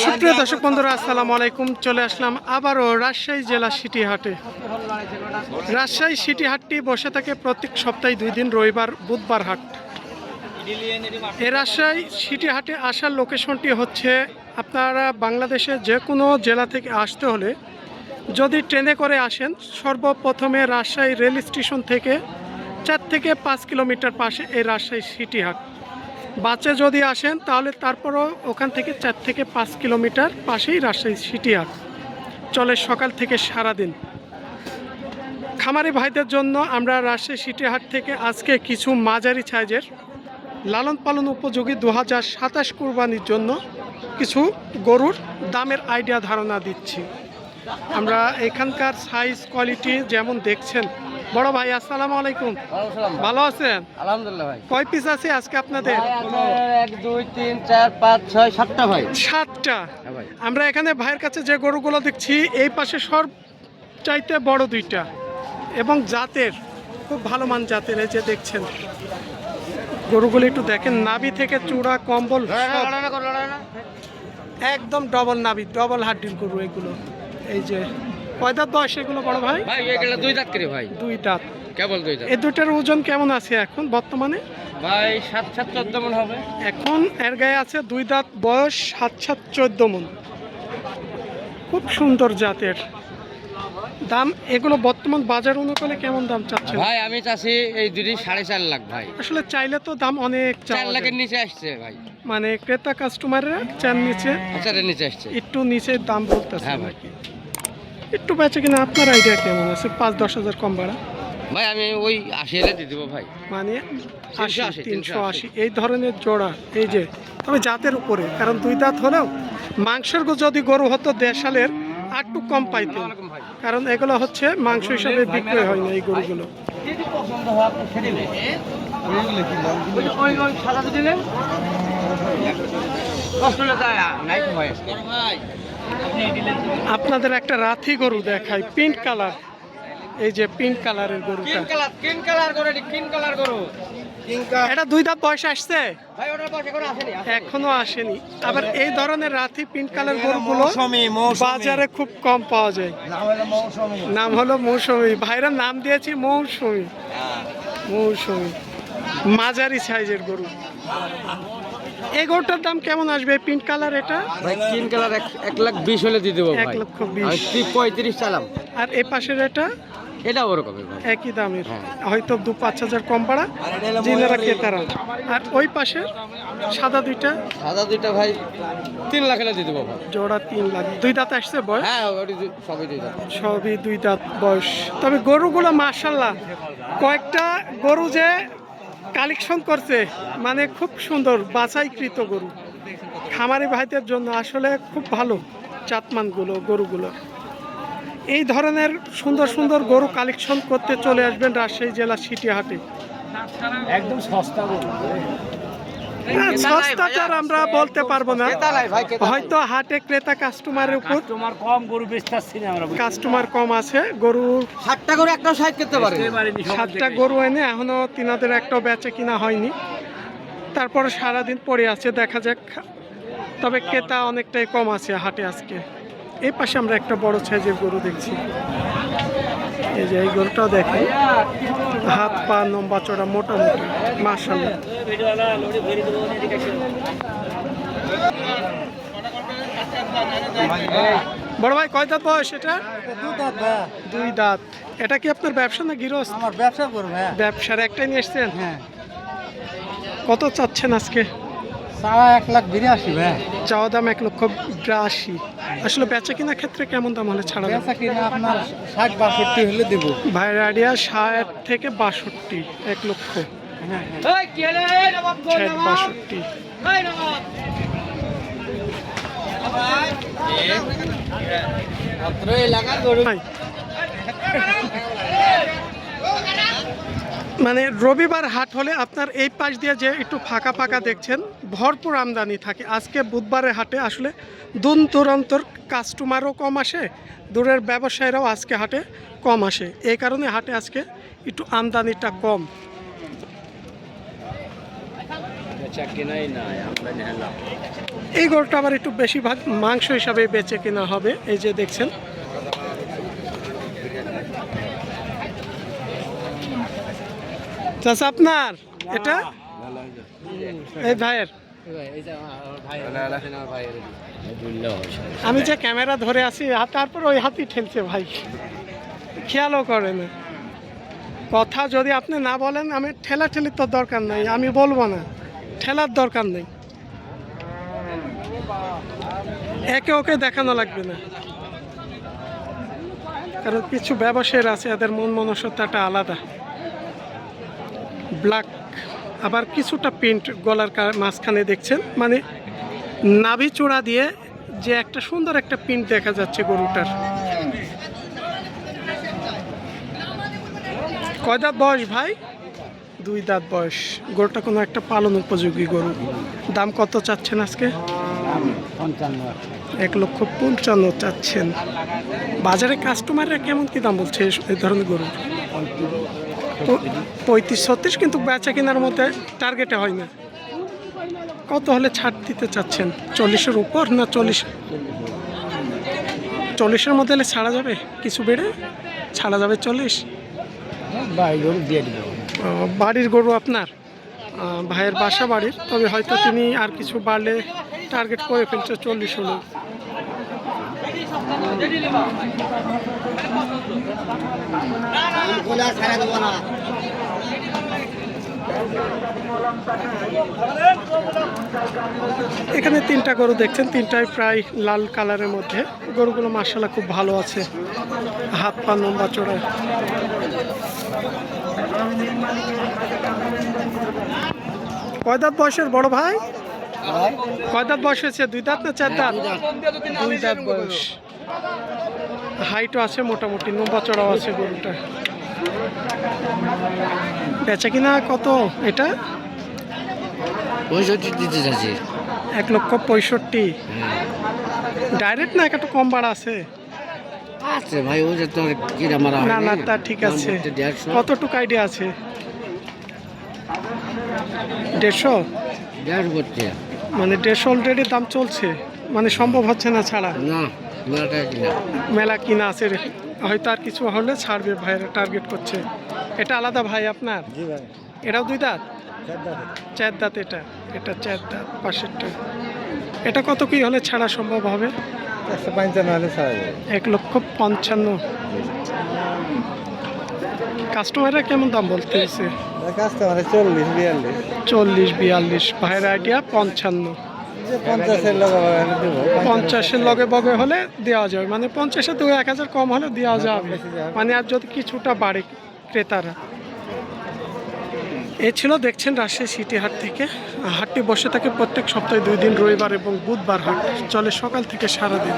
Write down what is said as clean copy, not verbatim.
সুপ্রিয় দর্শক বন্ধুরা, আসসালামু আলাইকুম। চলে আসলাম আবারও রাজশাহী জেলা সিটি হাটে। রাজশাহী সিটি হাটটি বসে থাকে প্রত্যেক সপ্তাহে 2 দিন, রবিবার বুধবার হাট। এই রাজশাহী সিটি হাটে আসার লোকেশনটি হচ্ছে, আপনারা বাংলাদেশের যে কোনো জেলা থেকে আসতে হলে যদি ট্রেনে করে আসেন, সর্বপ্রথমে রাজশাহী রেল স্টেশন থেকে 4 থেকে 5 কিলোমিটার পাশে এই রাজশাহী সিটি হাট। বাসে যদি আসেন তাহলে তারপরও ওখান থেকে 4 থেকে 5 কিলোমিটার পাশেই রাজশাহী সিটি হাট চলে সকাল থেকে সারাদিন। খামারি ভাইদের জন্য আমরা রাজশাহী সিটি হাট থেকে আজকে কিছু মাঝারি সাইজের লালন পালন উপযোগী 2027 কুরবানির জন্য কিছু গরুর দামের আইডিয়া ধারণা দিচ্ছি। আমরা এখানকার সাইজ কোয়ালিটি যেমন দেখছেন। বড় ভাই, আসসালামু আলাইকুম। ভালো আছেন? আলহামদুলিল্লাহ ভাই। কয় পিস আছে আজকে আপনাদের? 1 2 3 4 5 6 7টা ভাই। 7টা। হ্যাঁ ভাই। আমরা এখানে ভাইয়ের কাছে যে গরুগুলো দেখছি, এই পাশে সব চাইতে বড় 2টা এবং জাতের খুব ভালো মান জাতের। এই যে দেখছেন গরুগুলো, একটু দেখেন, নাভি থেকে চূড়া কম্বল সব একদম ডবল নাভি, ডবল হাড্ডির গরু এগুলো। এই যে কয় দাঁত বয়স এগুলো বড় ভাই? ভাই এগুলো 2 দাঁত করে ভাই। 2 দাঁত। কেবল 2 দাঁত। এই দুটার ওজন কেমন আছে এখন বর্তমানে? ভাই 7 7 14 মণ হবে। এখন এর গায়ে আছে 2 দাঁত বয়স, 7 7 14 মণ। খুব সুন্দর জাতের। দাম এগুলো বর্তমান বাজার অনুকূলে কেমন দাম চাচ্ছেন? ভাই আমি চাচ্ছি এই দুটি 4.5 লাখ ভাই। আসলে চাইলে তো দাম অনেক 4 লাখের নিচে আসছে ভাই। মানে ক্রেতা কাস্টমাররা চার নিচে, 4 নিচে আসছে। একটু নিচে দাম বলতেছে। হ্যাঁ ভাই। একটু বেচে কিনা আপনার আইডিয়া কেমন আছে? 5-10 হাজার কম ভাড়া ভাই আমি ওই 80 এলে দিয়ে দেবো ভাই। মানে 380, 380 এই ধরনের জোড়া। এই যে তবে জাতের উপরে, কারণ 2 দাঁত হলেও মাংসের যদি গরু হতো দেশালের আটটু কম পাইতেন, কারণ এগুলো হচ্ছে মাংস হিসাবে বিক্রয় হয় না এই গরুগুলো। আপনাদের একটা রাথি গরু দেখাই, পিঙ্ক কালার। এই যে পিঙ্ক কালারের গরুটা, এটা 2 দাঁত বয়স আসছে, এখনো আসেনি। আবার এই ধরনের রাথি পিঙ্ক কালার গরুগুলো বাজারে খুব কম পাওয়া যায়। নাম হলো মৌসুমী। ভাইরা নাম দিয়েছি মৌসুমী। মৌসুমী মাঝারি সাইজের গরু। এই গরুটার দাম কেমন আসবে পিঙ্ক কালার? এটা ভাই পিঙ্ক কালার 1,20,000 হলে দিয়ে দেবো ভাই। 1,20,000। 35 চালাম। আর এই পাশের এটা ওরকমের ভাই, একই দামের, হয়তো 2-5 হাজার কম পাড়া জিনারা ক্রেতারা। আর ওই পাশে সাদা 2টা, সাদা 2টা ভাই 3 লাখ হলে দিয়ে দেবো ভাই। জোড়া 3 লাখ। 2 দাঁত আসছে বয়স? হ্যাঁ সবই 2 দাঁত। সবই 2 দাঁত বয়স। তবে গরুগুলো মাশাআল্লাহ, কয়েকটা গরু যে কালেকশন করছে, মানে খুব সুন্দর বাছাইকৃত গরু। খামারি ভাইদের জন্য আসলে খুব ভালো জাতমানগুলো গরুগুলো। এই ধরনের সুন্দর সুন্দর গরু কালেকশন করতে চলে আসবেন রাজশাহী জেলা সিটি হাটে। একদম সস্তা গরু। সস্তাটার আমরা বলতে পারবো না, হয়তো হাটে ক্রেতা কাস্টমারের উপর কম গরু বেচতেছি না আমরা। কাস্টমার কম আছে। গরু 7টা গরু একটাও সাইড করতে পারে। 7টা গরু এনে এখনো তিনাদের একটাও বেচা কিনা হয়নি। তারপর সারাদিন পড়ে আছে, দেখা যাক। তবে ক্রেতা অনেকটাই কম আছে হাটে আজকে। এই পাশে আমরা একটা বড় সাইজের গরু দেখছি। এই যে এই গরুটাও দেখেন, হাত পা লম্বা চড়া মোটামুটি মাশাআল্লাহ। বড় ভাই কয় দাঁত বয়স এটা? 2 দাঁত। এটা কি আপনার ব্যবসা না গৃহস্থ? আমার ব্যবসা করব। হ্যাঁ, ব্যবসার একটাই নিয়ে এসছেন? হ্যাঁ। কত চাচ্ছেন আজকে? 1,82,000 ভাই। চাওয়া দাম 1,82,000। আসলে বেচা কিনা ক্ষেত্রে কেমন দাম হলে ছাড়া যাবে? বেচা কিনা আপনার 60-62 হলে দেব। ভাইয়ের আইডিয়া 60 থেকে 62, 1 লক্ষ। 60-62। মানে রবিবার হাট হলে আপনার এই পাশ দিয়ে যে একটু ফাঁকা ফাঁকা দেখছেন, ভরপুর আমদানি থাকে। আজকে বুধবারের হাটে আসলে দূর দূরান্তর কাস্টমারও কম আসে, দূরের ব্যবসায়ীরাও আজকে হাটে কম আসে। এই কারণে হাটে আজকে একটু আমদানিটা কম। আচ্ছা কেনাই নাই আমরা নিলাম। এই গরুটা আবার একটু বেশিরভাগ মাংস হিসাবে বেচে কেনা হবে। এই যে দেখছেন, চাচা আপনার এটা এই ভাইয়ের। আমি যে ক্যামেরা ধরে আছি তারপর ওই হাতই ঠেলছে ভাই, খেয়ালও করে না। কথা যদি আপনি না বলেন, আমি ঠেলাঠেলির তো দরকার নাই, আমি বলবো না, ঠেলার দরকার নেই, একে ওকে দেখানো লাগবে না। কারণ কিছু ব্যবসায়ীরা আছে, এদের মন মনসত্বটা আলাদা, ব্ল্যাক, আবার কিছুটা প্রিন্ট গলার মাঝখানে দেখছেন, মানে নাভি চূড়া দিয়ে যে একটা সুন্দর একটা প্রিন্ট দেখা যাচ্ছে গরুটার। কয় দাঁত বয়স ভাই? 2 দাঁত বয়স। গরুটা কোনো একটা পালন উপযোগী গরু। দাম কত চাচ্ছেন আজকে? 1,55,000 চাচ্ছেন। বাজারে কাস্টমাররা কেমন কি দাম বলছে এই ধরনের গরু? 35-36, কিন্তু বেচা কেনার মধ্যে টার্গেটে হয় না। কত হলে ছাড় দিতে চাচ্ছেন? 40-এর উপর না 40-এর মধ্যে হলে ছাড়া যাবে? কিছু বেড়ে ছাড়া যাবে 40? বাড়ির গরু আপনার? ভাইয়ের বাসা বাড়ির, তবে হয়তো তিনি আর কিছু বাড়লে টার্গেট করে ফেলছে 40 হলো। এখানে 3টা গরু দেখছেন, 3টাই প্রায় লাল কালারের মধ্যে। গরুগুলো মাশাআল্লাহ খুব ভালো আছে, হাত পা লম্বা চড়ায়। কয় দাঁত বয়সের বড় ভাই? কয় দাঁত বয়স হয়েছে? 2 দাঁত না 4 দাঁত? 2 দাঁত বয়স। হাইটও আছে মোটামুটি, লম্বা চড়াও আছে গরুটা। বেচা কিনা কত এটা? 65 দিতে চাচ্ছি। 1,65,000। ডাইরেক্ট না একটু কম বাড়া আছে? আছে ভাই, ওই যে তো কিনা মারা না না, তা ঠিক আছে। কতটুকু আইডিয়া আছে? 150 করতে মানে 150 অলরেডি দাম চলছে, মানে সম্ভব হচ্ছে না ছাড়া। না মেলাটা কিনা মেলা কিনা আছে রে, হয়তো আর কিছু হলে ছাড়বে, ভাইয়েরা টার্গেট করছে। এটা আলাদা ভাই আপনার? জি ভাই। এটাও 2 দাঁত? 4 দাঁত। এটা 4 দাঁত পাশেরটা। এটা কত কি হলে ছাড়া সম্ভব হবে? 155 হলে ছাড়া যাবে। 1,55,000। কাস্টমাররা কেমন দাম বলতেছে? কাস্টমারে 40-42। 40-42, ভাইয়ের আইডিয়া 55। 50-এর লগে দেব। 50-এর লগে বগে হলে দেওয়া যাবে, মানে 50-এ 2-1000 কম হলে দেওয়া যাবে, মানে আর যদি কিছুটা বাড়ে ক্রেতারা। এ ছিল, দেখছেন রাজশাহী সিটি হাট থেকে। হাটটি বসে থাকে প্রত্যেক সপ্তাহে 2 দিন, রবিবার এবং বুধবার হাট চলে সকাল থেকে সারাদিন।